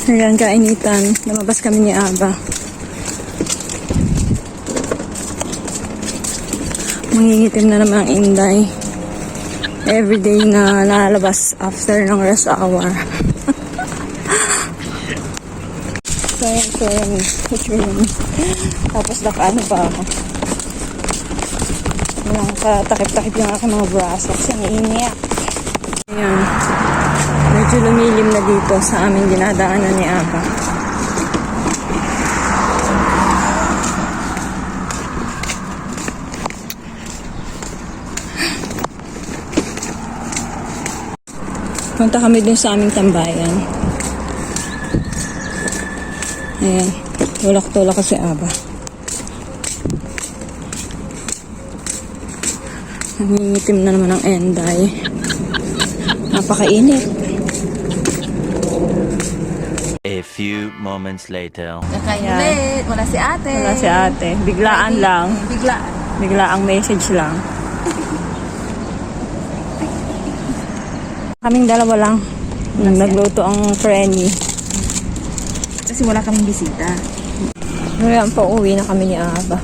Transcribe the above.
Ayan, kainitan. Lumabas kami ni Aba. Mangingitim na naman ang Inday. Everyday na lalabas after ng rush hour. So, ayan. Picture yun. Tapos nakaano pa ako. Yung katakip-takip yung aking mga braso. Kasi ang iniyak. Ayan. Medyo lumilim na dito sa aming dinadaanan ni Aba. Punta kami dun sa aming tambayan. Ayan. Tulak-tulak ko si Aba. Nangingitim na naman ang Enday. Napakainit. A few moments later. Ulit. Wala si ate. Wala si ate. Biglaan lang. Biglaan. Biglaang message lang. Kaming dalawa lang. Nagluto ang Frenny. Kasi wala kaming bisita. Ngayon pa uwi na kami ni Aba.